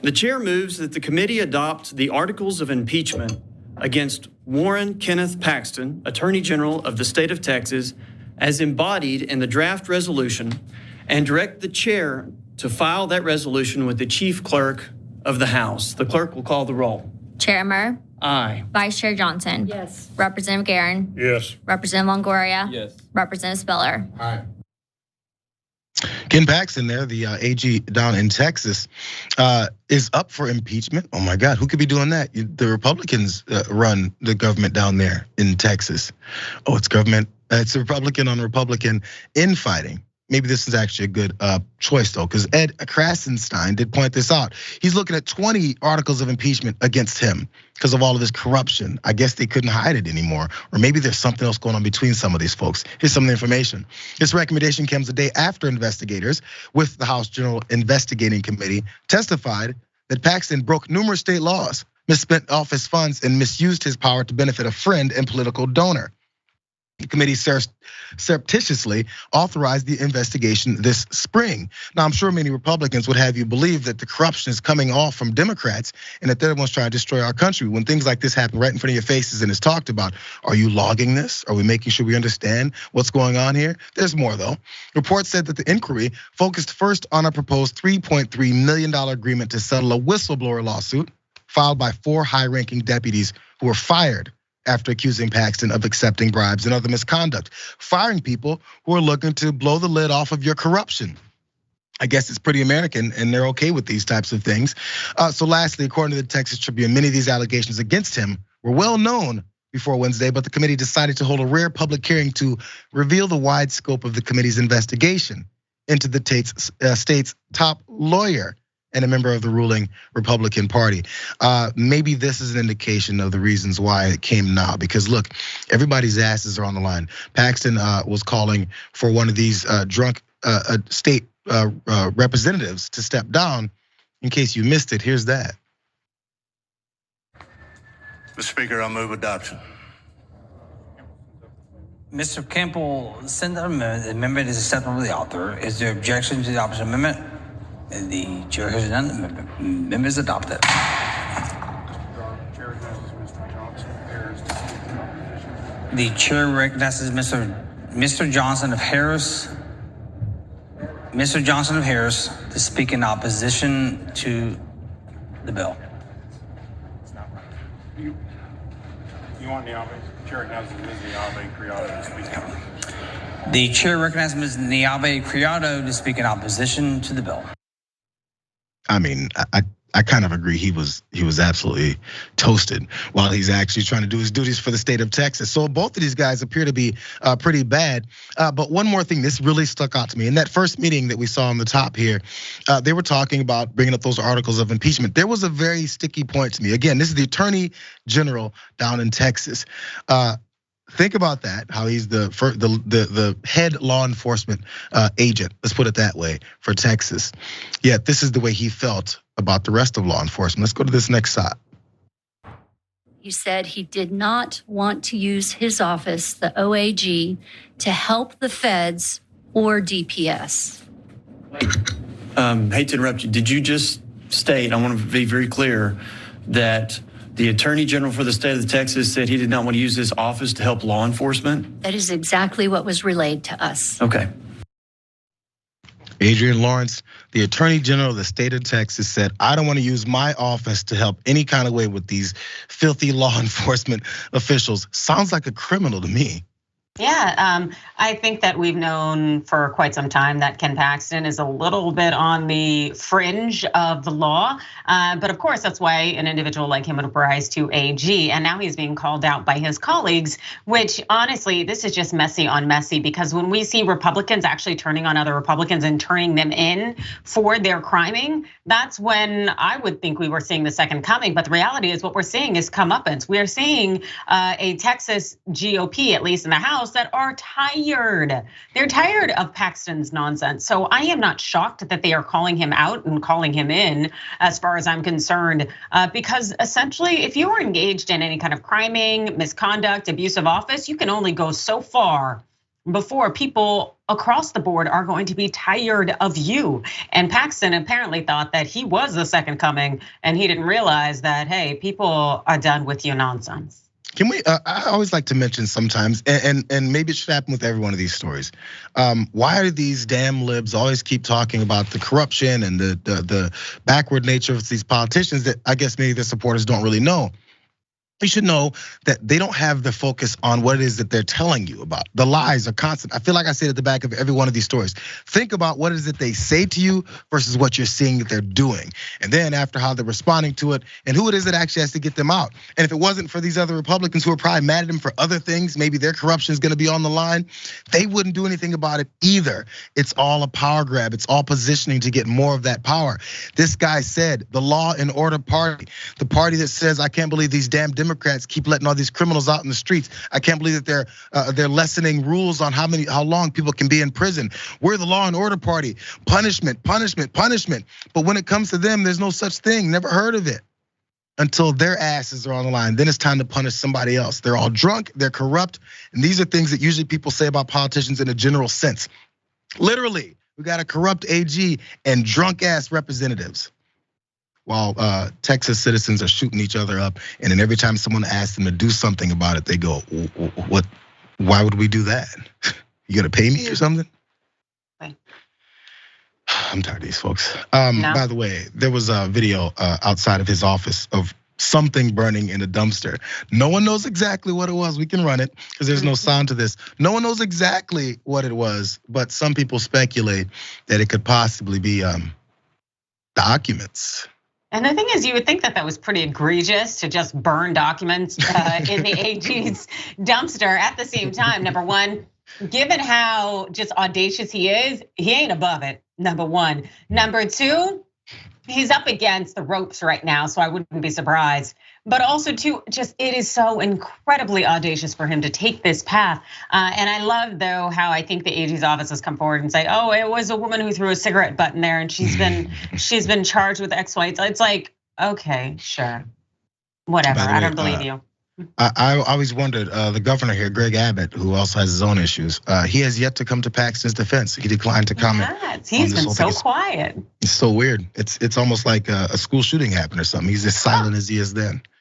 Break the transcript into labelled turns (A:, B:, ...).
A: The chair moves that the committee adopt the articles of impeachment against Warren Kenneth Paxton, Attorney General of the state of Texas, as embodied in the draft resolution, and direct the chair to file that resolution with the chief clerk of the House. The clerk will call the roll.
B: Chair Murr.
A: Aye.
B: Vice Chair Johnson.
C: Yes.
B: Representative Guerin.
D: Yes.
B: Representative Longoria.
D: Yes.
B: Representative Spiller.
D: Aye.
E: Ken Paxton there, the AG down in Texas, is up for impeachment. Oh my God, who could be doing that? The Republicans run the government down there in Texas. Oh, it's government. It's a Republican on Republican infighting. Maybe this is actually a good choice though, because Ed Krasenstein did point this out. He's looking at 20 articles of impeachment against him because of all of his corruption. I guess they couldn't hide it anymore, or maybe there's something else going on between some of these folks. Here's some of the information. This recommendation comes a day after investigators with the House General Investigating Committee testified that Paxton broke numerous state laws, misspent office funds, and misused his power to benefit a friend and political donor. The committee surreptitiously authorized the investigation this spring. Now, I'm sure many Republicans would have you believe that the corruption is coming off from Democrats and that they're the ones trying to destroy our country. When things like this happen right in front of your faces and it's talked about, are you logging this? Are we making sure we understand what's going on here? There's more though. Reports said that the inquiry focused first on a proposed $3.3 million agreement to settle a whistleblower lawsuit filed by 4 high-ranking deputies who were fired after accusing Paxton of accepting bribes and other misconduct, firing people who are looking to blow the lid off of your corruption. I guess it's pretty American and they're okay with these types of things. So lastly, according to the Texas Tribune, many of these allegations against him were well known before Wednesday, but the committee decided to hold a rare public hearing to reveal the wide scope of the committee's investigation into the state's top lawyer and a member of the ruling Republican Party. Maybe this is an indication of the reasons why it came now, because look, everybody's asses are on the line. Paxton was calling for one of these drunk state representatives to step down. In case you missed it, here's that.
F: Mr. Speaker, I move adoption.
G: Mr. Campbell sent an amendment. The amendment is acceptable to the author. Is there objection to the opposite amendment? The chair has none. Amendment is adopted. The chair recognizes Mr. Johnson of Harris. Mr. Johnson of Harris to speak in opposition to the bill.
D: You want Niabe? Chair recognizes Ms. Niabe Criado to speak.
G: The chair recognizes Ms. Niabe Criado to speak in opposition to the bill.
E: I mean, I kind of agree. He was absolutely toasted while he's actually trying to do his duties for the state of Texas. So both of these guys appear to be pretty bad. But one more thing, this really stuck out to me. In that first meeting that we saw on the top here, they were talking about bringing up those articles of impeachment. There was a very sticky point to me. Again, this is the Attorney General down in Texas. Think about that, how he's the head law enforcement agent, let's put it that way, for Texas. Yet this is the way he felt about the rest of law enforcement. Let's go to this next slide.
C: He said he did not want to use his office, the OAG, to help the feds or DPS.
A: Hate to interrupt you. Did you just state, I want to be very clear, that the Attorney General for the state of Texas said he did not want to use his office to help law enforcement?
C: That is exactly what was relayed to us.
A: Okay.
E: Adrian Lawrence, the Attorney General of the state of Texas, said, I don't want to use my office to help any kind of way with these filthy law enforcement officials. Sounds like a criminal to me.
H: Yeah, I think that we've known for quite some time that Ken Paxton is a little bit on the fringe of the law. But of course, that's why an individual like him would rise to AG. And now he's being called out by his colleagues, which honestly, this is just messy on messy, because when we see Republicans actually turning on other Republicans and turning them in for their criming, that's when I would think we were seeing the second coming. But the reality is what we're seeing is comeuppance. We are seeing a Texas GOP, at least in the House, that are tired. They're tired of Paxton's nonsense. So I am not shocked that they are calling him out and calling him in, as far as I'm concerned, because essentially, if you are engaged in any kind of criming, misconduct, abuse of office, you can only go so far before people across the board are going to be tired of you. And Paxton apparently thought that he was the second coming, and he didn't realize that, hey, people are done with your nonsense.
E: Can we? I always like to mention sometimes, and maybe it should happen with every one of these stories. Why do these damn libs always keep talking about the corruption and the backward nature of these politicians that I guess maybe their supporters don't really know? You should know that they don't have the focus on what it is that they're telling you about. The lies are constant. I feel like I say it at the back of every one of these stories. Think about what it is that they say to you versus what you're seeing that they're doing. And then after how they're responding to it and who it is that actually has to get them out. And if it wasn't for these other Republicans who are probably mad at them for other things, maybe their corruption is gonna be on the line, they wouldn't do anything about it either. It's all a power grab. It's all positioning to get more of that power. This guy said the law and order party, the party that says, I can't believe these damn Democrats keep letting all these criminals out in the streets. I can't believe that they're lessening rules on how long people can be in prison. We're the law and order party. Punishment, punishment, punishment. But when it comes to them, there's no such thing. Never heard of it. Until their asses are on the line. Then it's time to punish somebody else. They're all drunk, they're corrupt. And these are things that usually people say about politicians in a general sense. Literally, we got a corrupt AG and drunk ass representatives. While Texas citizens are shooting each other up, and then every time someone asks them to do something about it, they go, "What? Why would we do that? You gonna pay me or something?"
H: Right.
E: I'm tired of these folks.
H: No.
E: By the way, there was a video outside of his office of something burning in a dumpster. No one knows exactly what it was. We can run it because there's no sound to this. No one knows exactly what it was, but some people speculate that it could possibly be documents.
H: And the thing is, you would think that was pretty egregious to just burn documents in the AG's dumpster. At the same time, number one, given how just audacious he is, he ain't above it, number one. Number two, he's up against the ropes right now, so I wouldn't be surprised. But also too, just it is so incredibly audacious for him to take this path. And I love though how I think the AG's office has come forward and say, oh, it was a woman who threw a cigarette butt in there and she's been charged with X, Y. It's like, okay, sure, whatever. I don't believe you.
E: I always wondered, the governor here, Greg Abbott, who also has his own issues, he has yet to come to Paxton's defense. He declined to comment.
H: Yes, he's been so quiet.
E: It's so weird. It's almost like a school shooting happened or something. He's as silent as he is then.